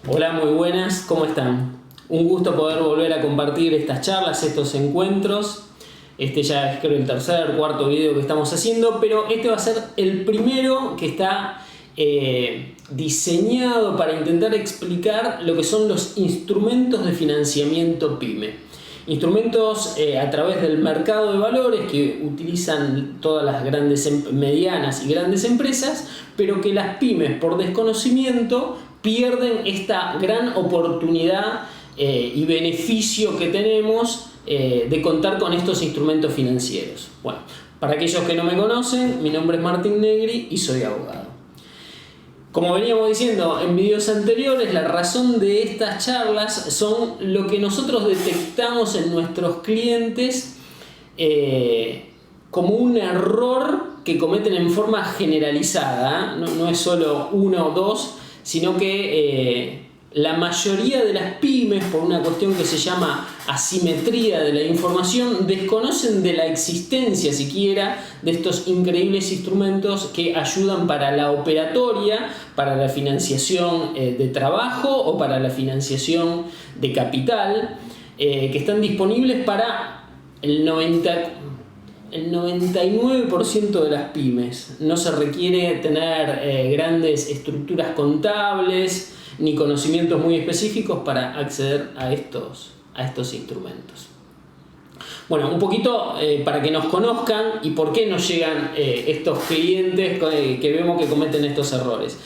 Hola, muy buenas, ¿cómo están? Un gusto poder volver a compartir estas charlas, estos encuentros. Este ya es creo el tercer, cuarto video que estamos haciendo, pero este va a ser el primero que está diseñado para intentar explicar lo que son los instrumentos de financiamiento PYME. Instrumentos a través del mercado de valores que utilizan todas las grandes, medianas y grandes empresas, pero que las pymes por desconocimiento pierden esta gran oportunidad y beneficio que tenemos de contar con estos instrumentos financieros. Bueno, para aquellos que no me conocen, mi nombre es Martín Negri y soy abogado. Como veníamos diciendo en videos anteriores, la razón de estas charlas son lo que nosotros detectamos en nuestros clientes como un error que cometen en forma generalizada, ¿eh? No es solo uno o dos, sino que la mayoría de las pymes, por una cuestión que se llama asimetría de la información, desconocen de la existencia siquiera de estos increíbles instrumentos que ayudan para la operatoria, para la financiación de trabajo o para la financiación de capital, que están disponibles para el 99% de las pymes. No se requiere tener grandes estructuras contables ni conocimientos muy específicos para acceder a estos instrumentos. Bueno, un poquito para que nos conozcan y por qué nos llegan estos clientes que vemos que cometen estos errores.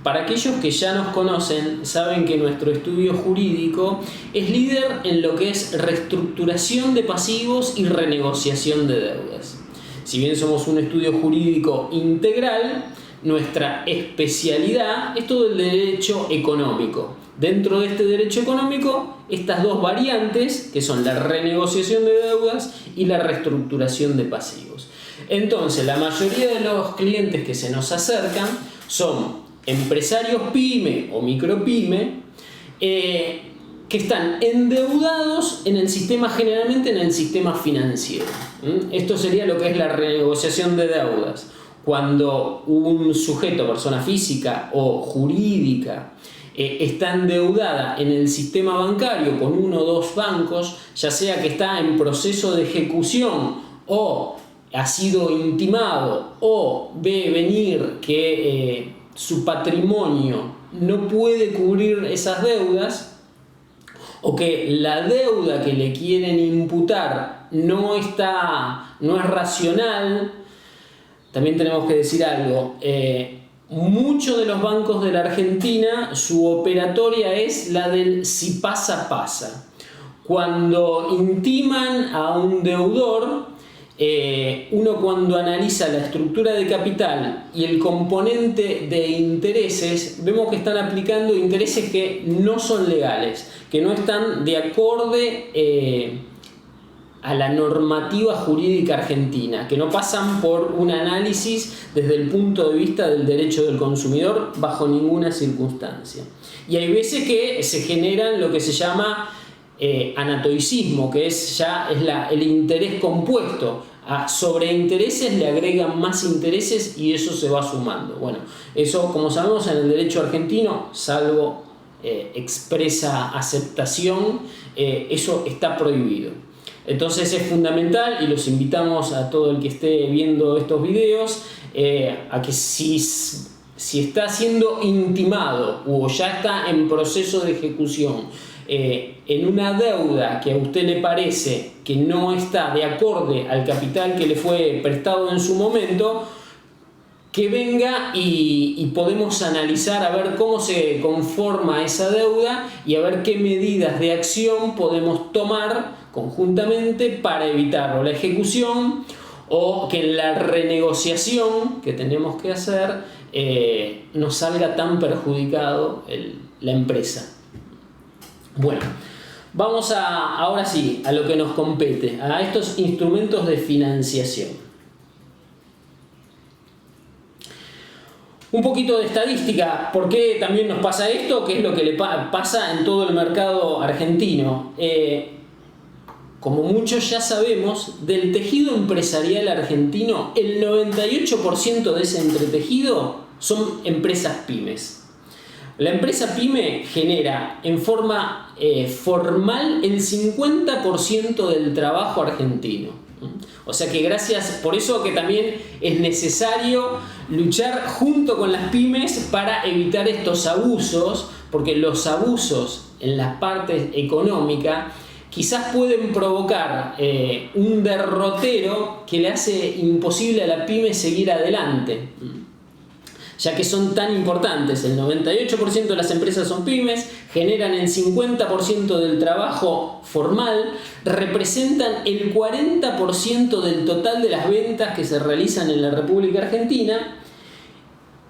Para aquellos que ya nos conocen, saben que nuestro estudio jurídico es líder en lo que es reestructuración de pasivos y renegociación de deudas. Si bien somos un estudio jurídico integral, nuestra especialidad es todo el derecho económico. Dentro de este derecho económico, estas dos variantes, que son la renegociación de deudas y la reestructuración de pasivos. Entonces, la mayoría de los clientes que se nos acercan son empresarios pyme o micropyme que están endeudados en el sistema, generalmente en el sistema financiero. Esto sería lo que es la renegociación de deudas. Cuando un sujeto, persona física o jurídica, está endeudada en el sistema bancario con uno o dos bancos, ya sea que está en proceso de ejecución o ha sido intimado o ve venir que su patrimonio no puede cubrir esas deudas, o que la deuda que le quieren imputar no es racional. También tenemos que decir algo, muchos de los bancos de la Argentina, su operatoria es la del si pasa, pasa. Cuando intiman a un deudor, uno cuando analiza la estructura de capital y el componente de intereses, vemos que están aplicando intereses que no son legales, que no están de acorde a la normativa jurídica argentina, que no pasan por un análisis desde el punto de vista del derecho del consumidor bajo ninguna circunstancia. Y hay veces que se generan lo que se llama anatoicismo, que es el interés compuesto. A sobreintereses le agregan más intereses y eso se va sumando. Bueno, eso, como sabemos, en el derecho argentino, salvo expresa aceptación, eso está prohibido. Entonces es fundamental, y los invitamos a todo el que esté viendo estos videos a que si está siendo intimado o ya está en proceso de ejecución en una deuda que a usted le parece que no está de acorde al capital que le fue prestado en su momento, que venga y podemos analizar a ver cómo se conforma esa deuda y a ver qué medidas de acción podemos tomar conjuntamente para evitar o la ejecución o que en la renegociación que tenemos que hacer no salga tan perjudicado la empresa. Bueno, vamos ahora sí a lo que nos compete, a estos instrumentos de financiación. Un poquito de estadística, ¿por qué también nos pasa esto? ¿Qué es lo que le pasa en todo el mercado argentino? Como muchos ya sabemos, del tejido empresarial argentino, el 98% de ese entretejido son empresas pymes. La empresa pyme genera en forma formal el 50% del trabajo argentino. O sea que por eso que también es necesario luchar junto con las pymes para evitar estos abusos, porque los abusos en la parte económica quizás pueden provocar un derrotero que le hace imposible a la pyme seguir adelante, ya que son tan importantes. El 98% de las empresas son pymes, generan el 50% del trabajo formal, representan el 40% del total de las ventas que se realizan en la República Argentina.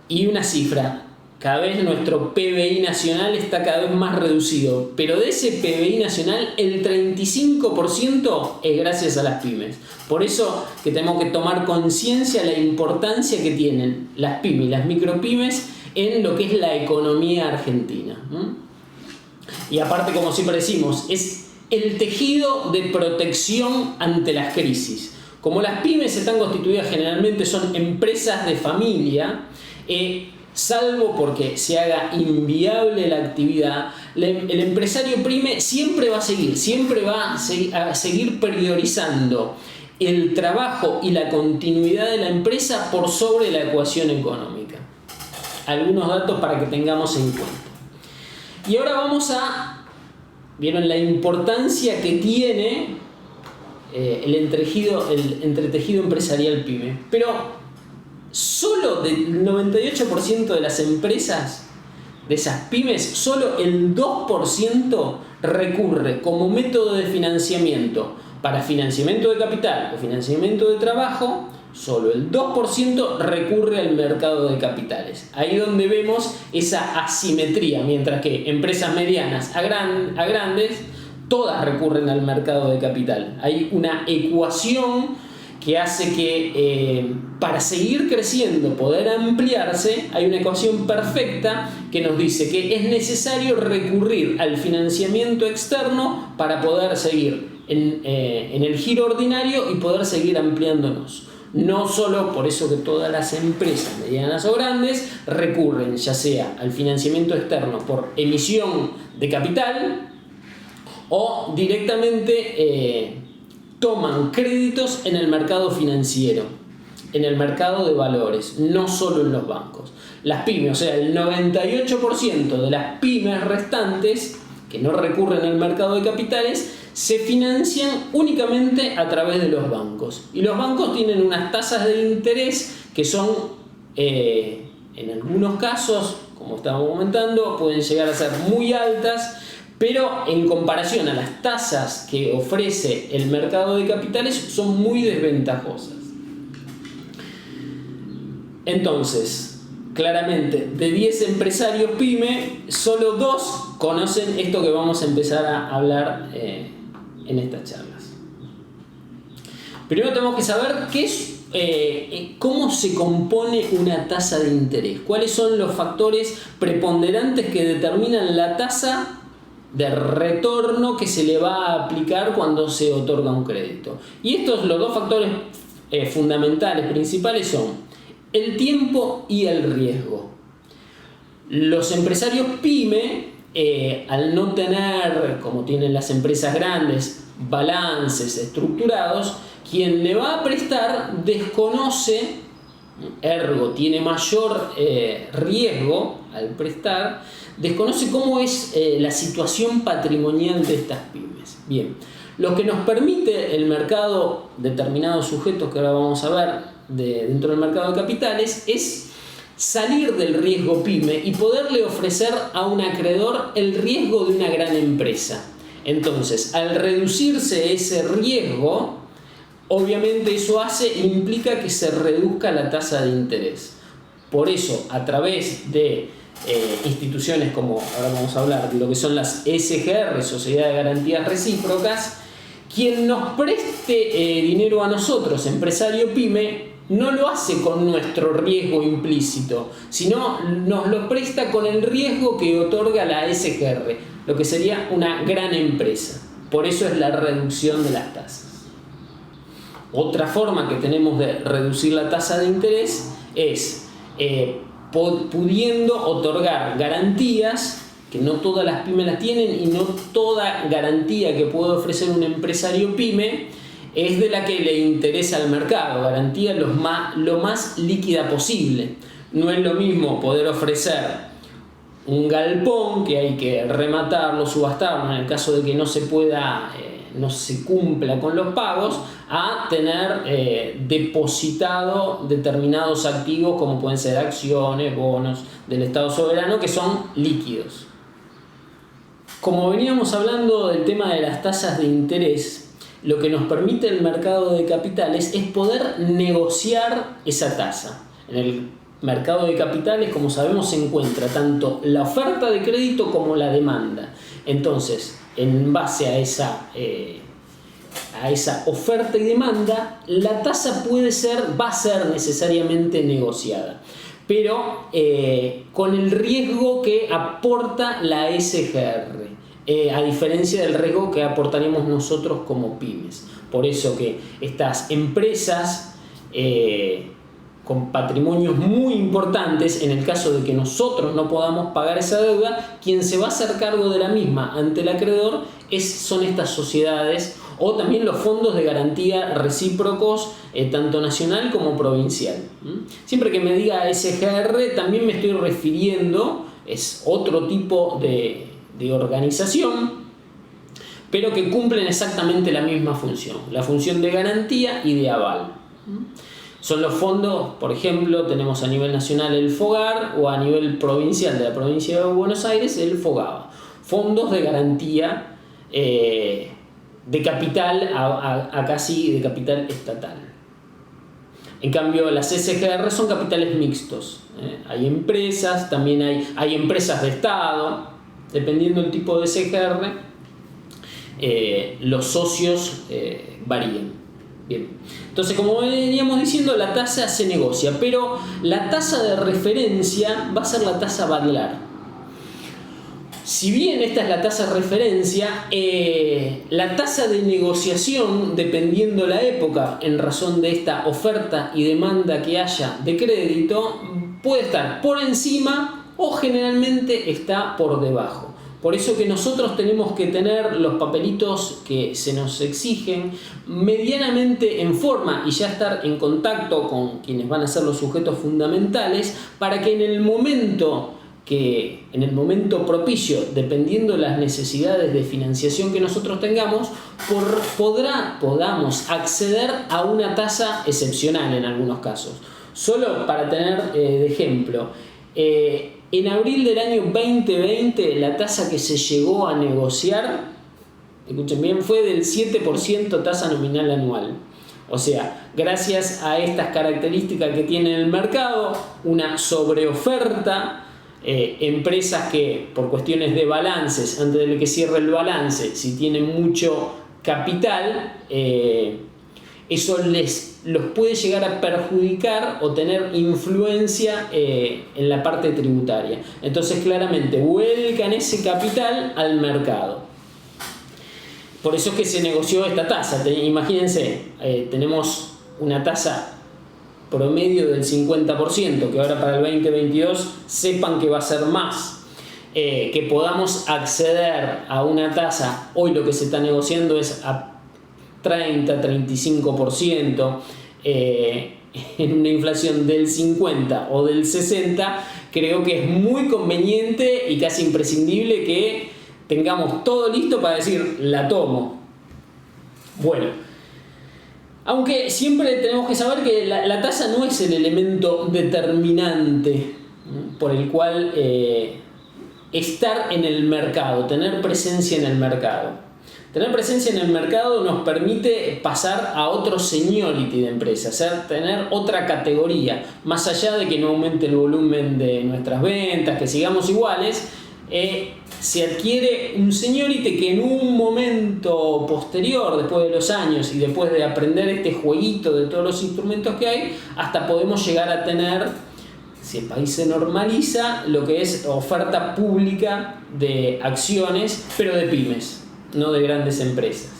Y una cifra: cada vez nuestro PBI nacional está cada vez más reducido, pero de ese PBI nacional el 35% es gracias a las pymes. Por eso que tenemos que tomar conciencia de la importancia que tienen las pymes, las micropymes, en lo que es la economía argentina. Y aparte, como siempre decimos, es el tejido de protección ante las crisis. Como las pymes están constituidas generalmente, son empresas de familia, salvo porque se haga inviable la actividad, el empresario pyme siempre va a seguir priorizando el trabajo y la continuidad de la empresa por sobre la ecuación económica. Algunos datos para que tengamos en cuenta. Y ahora ¿vieron la importancia que tiene el entretejido empresarial pyme? Pero solo del 98% de las empresas, de esas pymes, solo el 2% recurre como método de financiamiento para financiamiento de capital o financiamiento de trabajo. Solo el 2% recurre al mercado de capitales. Ahí donde vemos esa asimetría, mientras que empresas medianas a grandes, todas recurren al mercado de capital. Hay una ecuación que hace que para seguir creciendo, poder ampliarse, hay una ecuación perfecta que nos dice que es necesario recurrir al financiamiento externo para poder seguir en el giro ordinario y poder seguir ampliándonos. No solo por eso que todas las empresas medianas o grandes recurren ya sea al financiamiento externo por emisión de capital o directamente toman créditos en el mercado financiero, en el mercado de valores, no solo en los bancos. Las pymes, o sea, el 98% de las pymes restantes que no recurren al mercado de capitales se financian únicamente a través de los bancos. Y los bancos tienen unas tasas de interés que son, en algunos casos, como estábamos comentando, pueden llegar a ser muy altas, pero en comparación a las tasas que ofrece el mercado de capitales son muy desventajosas. Entonces, claramente, de 10 empresarios pyme, solo 2 conocen esto que vamos a empezar a hablar en estas charlas. Primero tenemos que saber cómo se compone una tasa de interés, cuáles son los factores preponderantes que determinan la tasa de retorno que se le va a aplicar cuando se otorga un crédito. Y los 2 factores fundamentales, principales, son el tiempo y el riesgo. Los empresarios pyme, al no tener, como tienen las empresas grandes, balances estructurados, quien le va a prestar desconoce, ergo tiene mayor riesgo al prestar, desconoce cómo es la situación patrimonial de estas pymes. Bien, lo que nos permite el mercado, determinados sujetos que ahora vamos a ver dentro del mercado de capitales, es salir del riesgo pyme y poderle ofrecer a un acreedor el riesgo de una gran empresa. Entonces, al reducirse ese riesgo, obviamente eso implica que se reduzca la tasa de interés. Por eso, a través de instituciones como, ahora vamos a hablar de lo que son las SGR, Sociedad de Garantías Recíprocas, quien nos preste dinero a nosotros, empresario pyme, no lo hace con nuestro riesgo implícito, sino nos lo presta con el riesgo que otorga la SGR, lo que sería una gran empresa. Por eso es la reducción de las tasas. Otra forma que tenemos de reducir la tasa de interés es pudiendo otorgar garantías que no todas las pymes las tienen, y no toda garantía que puede ofrecer un empresario pyme es de la que le interesa al mercado. Garantía lo más líquida posible. No es lo mismo poder ofrecer un galpón que hay que rematarlo, subastarlo en el caso de que no se pueda, no se cumpla con los pagos, a tener depositado determinados activos como pueden ser acciones, bonos del Estado soberano, que son líquidos. Como veníamos hablando del tema de las tasas de interés, lo que nos permite el mercado de capitales es poder negociar esa tasa. En el mercado de capitales, como sabemos, se encuentra tanto la oferta de crédito como la demanda. Entonces, en base a esa oferta y demanda, la tasa va a ser necesariamente negociada, pero con el riesgo que aporta la SGR, a diferencia del riesgo que aportaríamos nosotros como pymes. Por eso que estas empresas con patrimonios muy importantes, en el caso de que nosotros no podamos pagar esa deuda, quien se va a hacer cargo de la misma ante el acreedor son estas sociedades, o también los fondos de garantía recíprocos, tanto nacional como provincial. Siempre que me diga SGR, también me estoy refiriendo, es otro tipo de organización, pero que cumplen exactamente la misma función, la función de garantía y de aval. Son los fondos, por ejemplo, tenemos a nivel nacional el FOGAR, o a nivel provincial de la provincia de Buenos Aires el FOGABA. Fondos de garantía de capital a casi de capital estatal. En cambio, las SGR son capitales mixtos. Hay empresas, también hay empresas de Estado, dependiendo del tipo de SGR, los socios varían. Bien. Entonces, como veníamos diciendo, la tasa se negocia, pero la tasa de referencia va a ser la tasa Badlar. Si bien esta es la tasa de referencia, la tasa de negociación, dependiendo la época, en razón de esta oferta y demanda que haya de crédito, puede estar por encima o generalmente está por debajo. Por eso que nosotros tenemos que tener los papelitos que se nos exigen medianamente en forma y ya estar en contacto con quienes van a ser los sujetos fundamentales, para que en el momento propicio, dependiendo de las necesidades de financiación que nosotros tengamos, podamos acceder a una tasa excepcional en algunos casos. Solo para tener de ejemplo, en abril del año 2020, la tasa que se llegó a negociar, escuchen bien, fue del 7% tasa nominal anual. O sea, gracias a estas características que tiene el mercado, una sobreoferta, empresas que por cuestiones de balances, antes de que cierre el balance, si tienen mucho capital, eso los puede llegar a perjudicar o tener influencia en la parte tributaria. Entonces, claramente vuelcan ese capital al mercado. Por eso es que se negoció esta tasa. Imagínense, tenemos una tasa promedio del 50%, que ahora para el 2022 sepan que va a ser más. Que podamos acceder a una tasa, hoy lo que se está negociando es a 30-35%, en una inflación del 50 o del 60, creo que es muy conveniente y casi imprescindible que tengamos todo listo para decir, la tomo. Bueno, aunque siempre tenemos que saber que la tasa no es el elemento determinante por el cual estar en el mercado, tener presencia en el mercado. Tener presencia en el mercado nos permite pasar a otro seniority de empresa, tener otra categoría, más allá de que no aumente el volumen de nuestras ventas, que sigamos iguales, se adquiere un seniority que en un momento posterior, después de los años y después de aprender este jueguito de todos los instrumentos que hay, hasta podemos llegar a tener, si el país se normaliza, lo que es oferta pública de acciones, pero de pymes, no de grandes empresas.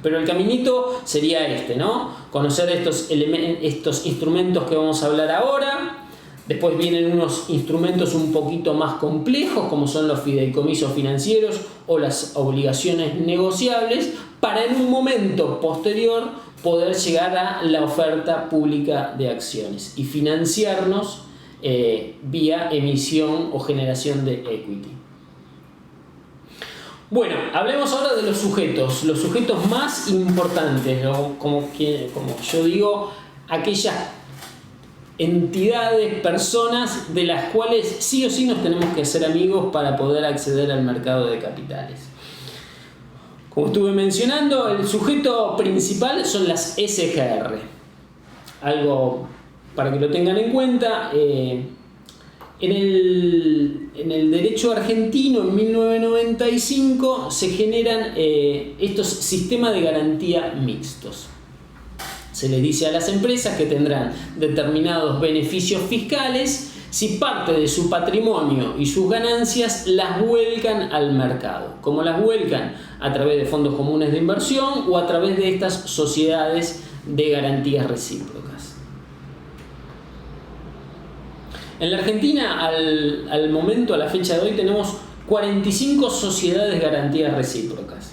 Pero el caminito sería este, ¿no? Conocer estos instrumentos que vamos a hablar ahora, Después vienen unos instrumentos un poquito más complejos, como son los fideicomisos financieros o las obligaciones negociables, para en un momento posterior poder llegar a la oferta pública de acciones y financiarnos vía emisión o generación de equity. Bueno, hablemos ahora de los sujetos más importantes, ¿no? Como yo digo, aquellas entidades, personas de las cuales sí o sí nos tenemos que hacer amigos para poder acceder al mercado de capitales. Como estuve mencionando, el sujeto principal son las SGR. Algo para que lo tengan en cuenta, en el derecho argentino, en 1995, se generan estos sistemas de garantía mixtos. Se les dice a las empresas que tendrán determinados beneficios fiscales si parte de su patrimonio y sus ganancias las vuelcan al mercado. ¿Cómo las vuelcan? A través de fondos comunes de inversión o a través de estas sociedades de garantías recíprocas. En la Argentina, al momento, a la fecha de hoy, tenemos 45 sociedades de garantías recíprocas.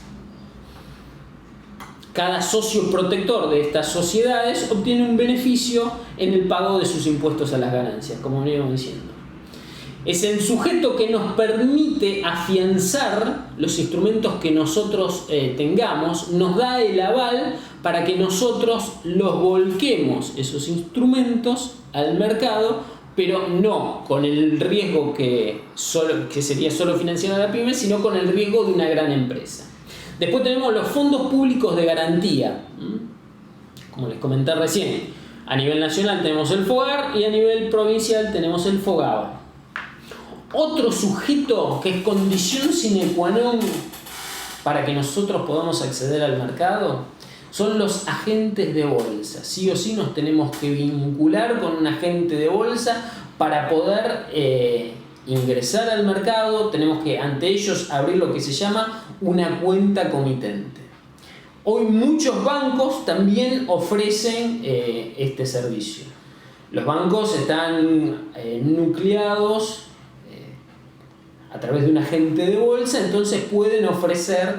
Cada socio protector de estas sociedades obtiene un beneficio en el pago de sus impuestos a las ganancias, como veníamos diciendo. Es el sujeto que nos permite afianzar los instrumentos que nosotros tengamos, nos da el aval para que nosotros los volquemos, esos instrumentos, al mercado, pero no con el riesgo que sería solo financiar a la pyme, sino con el riesgo de una gran empresa. Después tenemos los fondos públicos de garantía. Como les comenté recién, a nivel nacional tenemos el FOGAR y a nivel provincial tenemos el FOGABA. Otro sujeto que es condición sine qua non para que nosotros podamos acceder al mercado son los agentes de bolsa. Sí o sí nos tenemos que vincular con un agente de bolsa para poder ingresar al mercado. Tenemos que ante ellos abrir lo que se llama una cuenta comitente. Hoy muchos bancos también ofrecen este servicio. Los bancos están nucleados a través de un agente de bolsa, entonces pueden ofrecer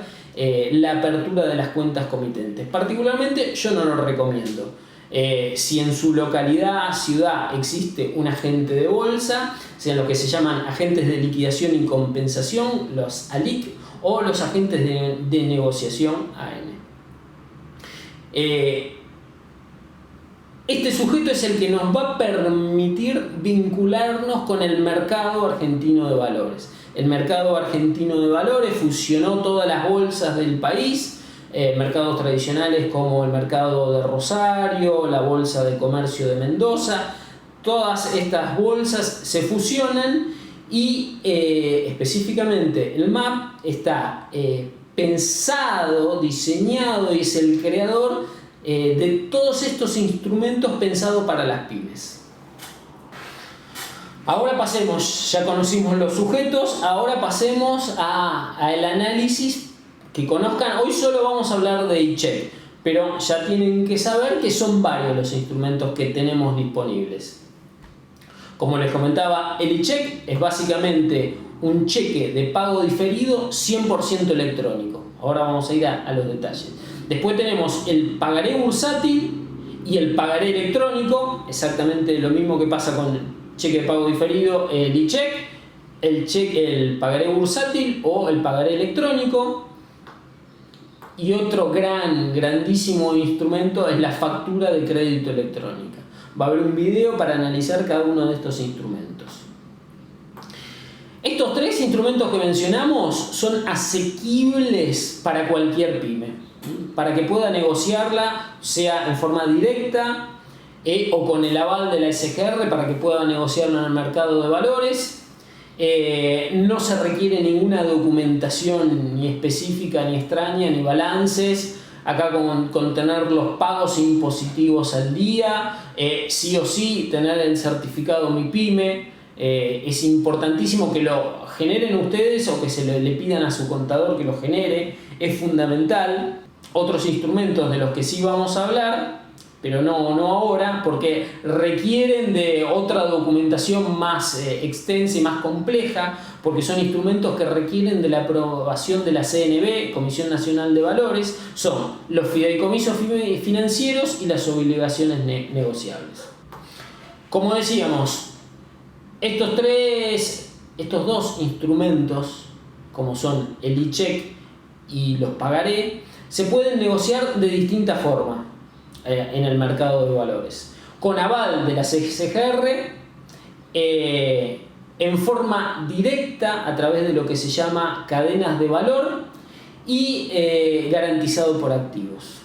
la apertura de las cuentas comitentes. Particularmente yo no lo recomiendo. Si en su localidad, ciudad, existe un agente de bolsa, sean lo que se llaman agentes de liquidación y compensación, los ALIC, o los agentes de negociación AM. Este sujeto es el que nos va a permitir vincularnos con el mercado argentino de valores. El mercado argentino de valores fusionó todas las bolsas del país, mercados tradicionales como el mercado de Rosario, la bolsa de comercio de Mendoza. Todas estas bolsas se fusionan y específicamente el MAP está pensado, diseñado y es el creador de todos estos instrumentos pensados para las pymes. Ahora pasemos, ya conocimos los sujetos, ahora pasemos al análisis que conozcan. Hoy solo vamos a hablar de iCheck, pero ya tienen que saber que son varios los instrumentos que tenemos disponibles. Como les comentaba, el iCheck es básicamente un cheque de pago diferido 100% electrónico. Ahora vamos a ir a los detalles. Después tenemos el pagaré bursátil y el pagaré electrónico, exactamente lo mismo que pasa con el cheque de pago diferido, el iCheck, el pagaré bursátil o el pagaré electrónico. Y otro grandísimo instrumento es la factura de crédito electrónica. Va a haber un video para analizar cada uno de estos instrumentos. Estos tres instrumentos que mencionamos son asequibles para cualquier pyme, para que pueda negociarla, sea en forma directa o con el aval de la SGR, para que pueda negociarla en el mercado de valores. No se requiere ninguna documentación ni específica, ni extraña, ni balances. Acá con tener los pagos impositivos al día, sí o sí tener el certificado MIPYME. Es importantísimo que lo generen ustedes o que se le pidan a su contador que lo genere, es fundamental. Otros instrumentos de los que sí vamos a hablar pero no ahora, porque requieren de otra documentación más extensa y más compleja, porque son instrumentos que requieren de la aprobación de la CNV, Comisión Nacional de Valores, son los fideicomisos financieros y las obligaciones negociables. Como decíamos, estos dos instrumentos, como son el ICHEC y los pagaré, se pueden negociar de distintas formas en el mercado de valores. Con aval de la CGR, en forma directa a través de lo que se llama cadenas de valor y garantizado por activos.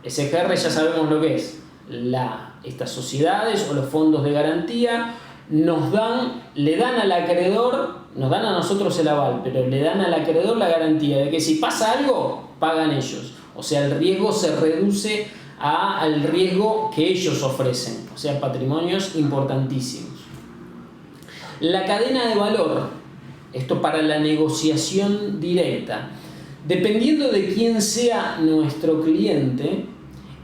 CGR ya sabemos lo que es. Estas sociedades o los fondos de garantía le dan al acreedor, nos dan a nosotros el aval, pero le dan al acreedor la garantía de que si pasa algo, pagan ellos. O sea, el riesgo se reduce al riesgo que ellos ofrecen, o sea, patrimonios importantísimos. La cadena de valor, esto para la negociación directa, dependiendo de quién sea nuestro cliente,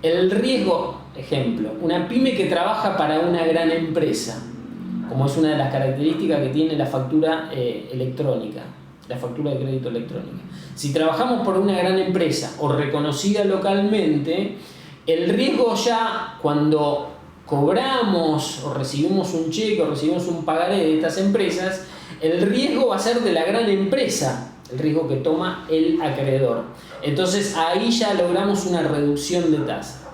el riesgo, ejemplo, una pyme que trabaja para una gran empresa, como es una de las características que tiene la factura electrónica, la factura de crédito electrónica. Si trabajamos por una gran empresa o reconocida localmente, el riesgo ya cuando cobramos o recibimos un cheque o recibimos un pagaré de estas empresas, el riesgo va a ser de la gran empresa, el riesgo que toma el acreedor. Entonces ahí ya logramos una reducción de tasa.